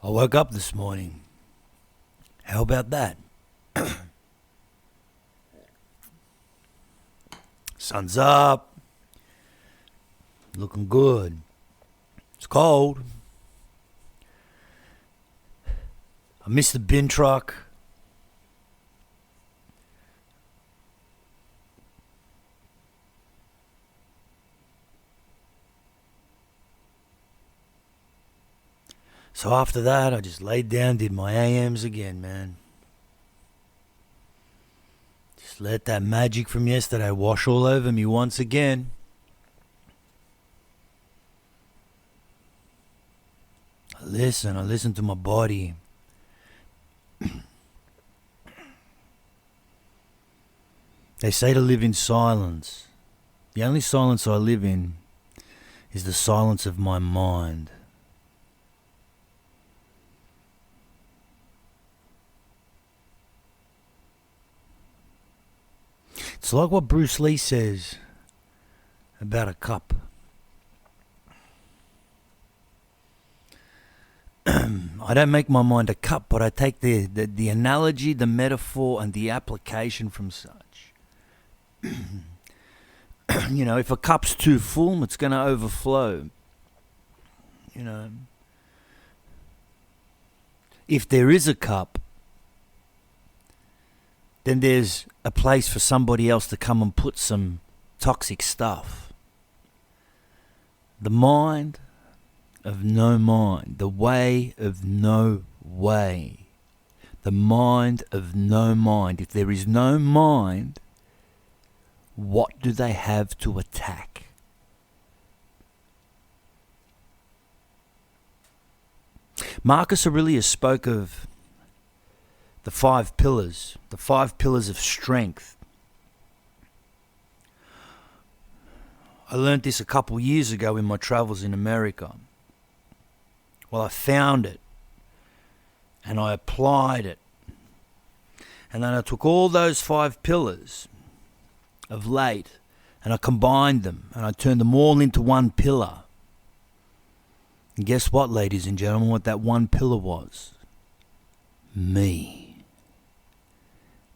I woke up this morning. How about that? Sun's up. Looking good. It's cold. I miss the bin truck. So after that, I just laid down, did my AMs again, man. Just let that magic from yesterday wash all over me once again. I listen to my body. They say to live in silence. The only silence I live in is the silence of my mind. It's like what Bruce Lee says about a cup. I don't make my mind a cup, but I take the analogy, the metaphor, and the application from such. You know, if a cup's too full, it's going to overflow. You know, if there is a cup, then there's a place for somebody else to come and put some toxic stuff. The mind of no mind, the way of no way, the mind of no mind. If there is no mind, what do they have to attack? Marcus Aurelius spoke of the 5 pillars of strength. I learned this a couple years ago in my travels in America. Well, I found it and I applied it. And then I took all those 5 pillars of late and I combined them and I turned them all into one pillar. And guess what, ladies and gentlemen, what that one pillar was? Me.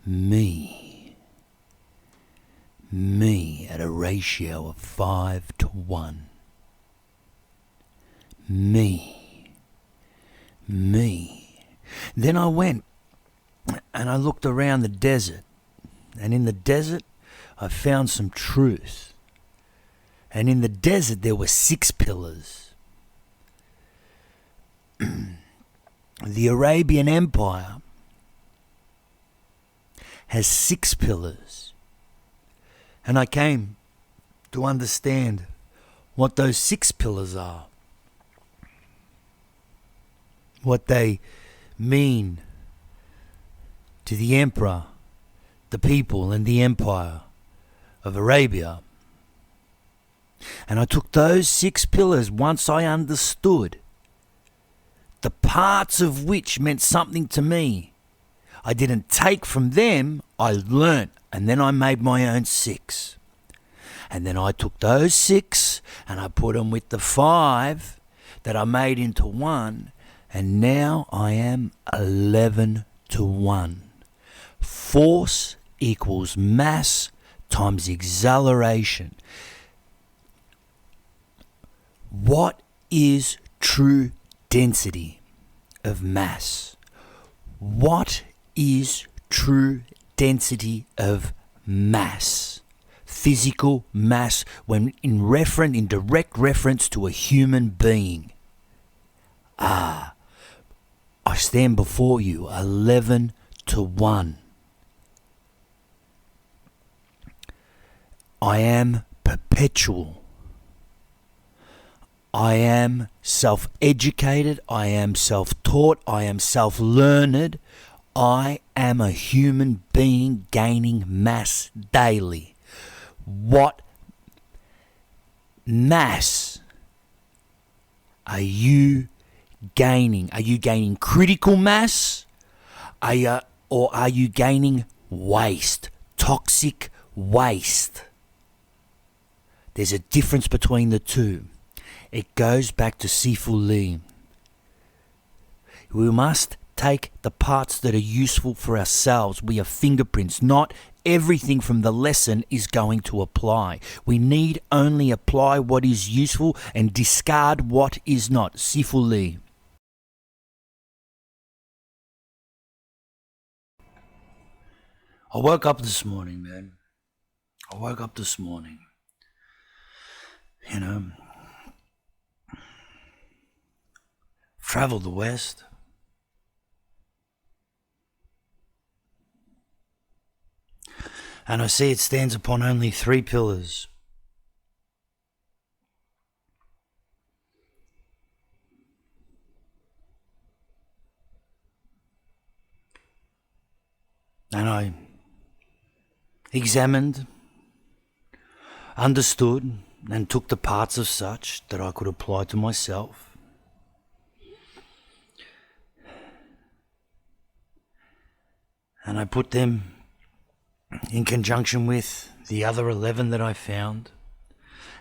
Me at a ratio of 5-1. Me. Then I went and I looked around the desert. And in the desert, I found some truth. And in the desert, there were 6 pillars. The Arabian Empire has 6 pillars. And I came to understand what those 6 pillars are. What they mean to the emperor, the people, and the empire of Arabia. And I took those 6 pillars once I understood the parts of which meant something to me. I didn't take from them, I learnt, and then I made my own 6. And then I took those 6 and I put them with the 5 that I made into one, and now I am 11-1. Force equals mass times acceleration. What is true density of mass? What is true density of mass? Physical mass when in direct reference to a human being. I stand before you 11-1. I am perpetual. I am self-educated. I am self-taught. I am self-learned. I am a human being gaining mass daily. What mass are you gaining? Are you gaining critical mass? Or are you gaining waste? Toxic waste. There's a difference between the two. It goes back to Sifu Li. We must take the parts that are useful for ourselves. We are fingerprints. Not everything from the lesson is going to apply. We need only apply what is useful and discard what is not. Sifu Lee. I woke up this morning, man. You know, traveled the West. And I see it stands upon only 3 pillars. And I examined, understood, and took the parts of such that I could apply to myself. And I put them in conjunction with the other 11 that I found,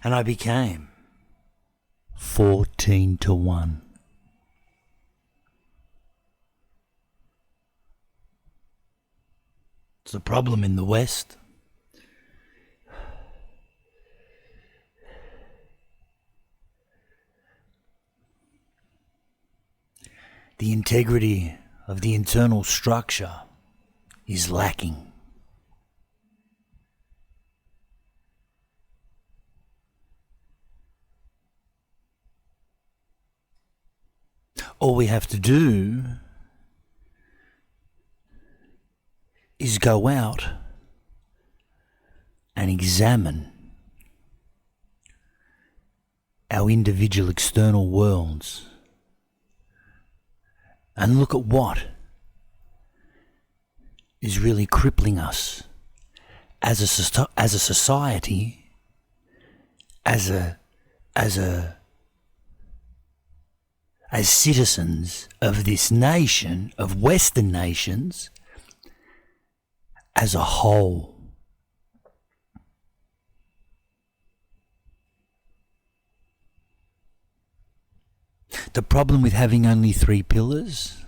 and I became 14-1. It's a problem in the West. The integrity of the internal structure is lacking. All we have to do is go out and examine our individual external worlds and look at what is really crippling us as a society, as citizens of this nation, of Western nations, as a whole. The problem with having only 3 pillars,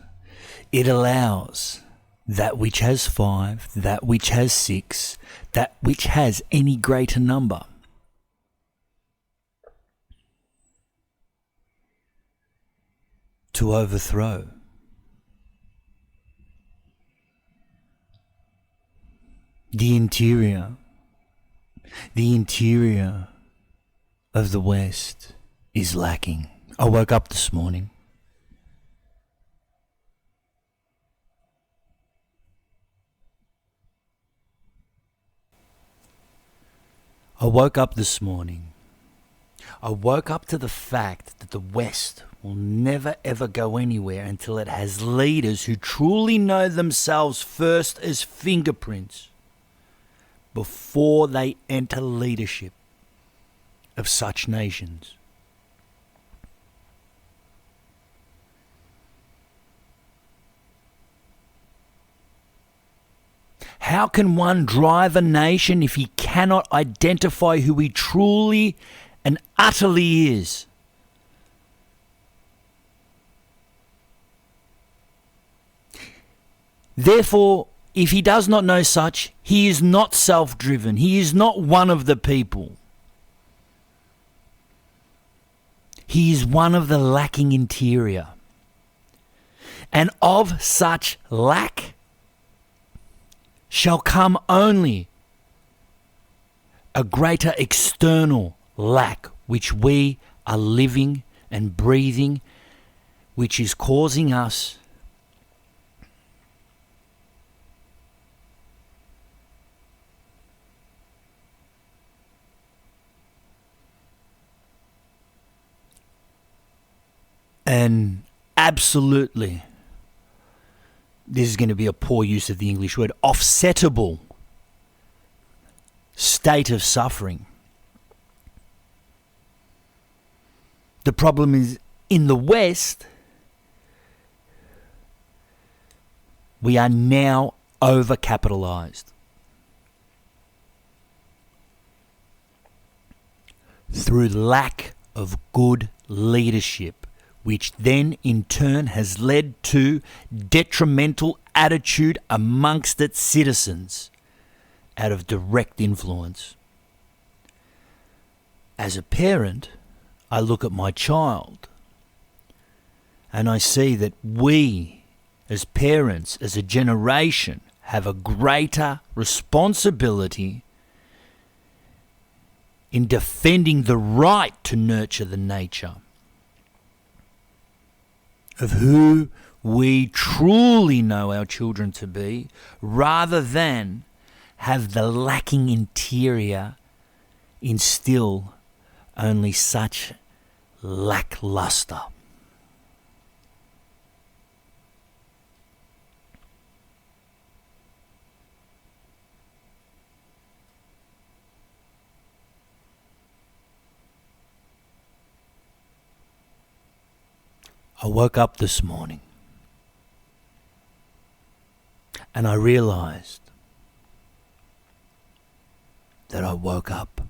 it allows that which has 5, that which has 6, that which has any greater number to overthrow. The interior of the West is lacking. I woke up this morning. I woke up to the fact that the West will never ever go anywhere until it has leaders who truly know themselves first as fingerprints before they enter leadership of such nations. How can one drive a nation if he cannot identify who he truly and utterly is? Therefore, if he does not know such, he is not self-driven. He is not one of the people. He is one of the lacking interior. And of such lack shall come only a greater external lack, which we are living and breathing, which is causing us an absolutely, this is going to be a poor use of the English word, offsettable state of suffering. The problem is, in the West, we are now overcapitalized. Through lack of good leadership, which then in turn has led to detrimental attitude amongst its citizens out of direct influence. As a parent, I look at my child and I see that we, as parents, as a generation, have a greater responsibility in defending the right to nurture the nature of who we truly know our children to be, rather than have the lacking interior instill only such lackluster. I woke up this morning and I realized that I woke up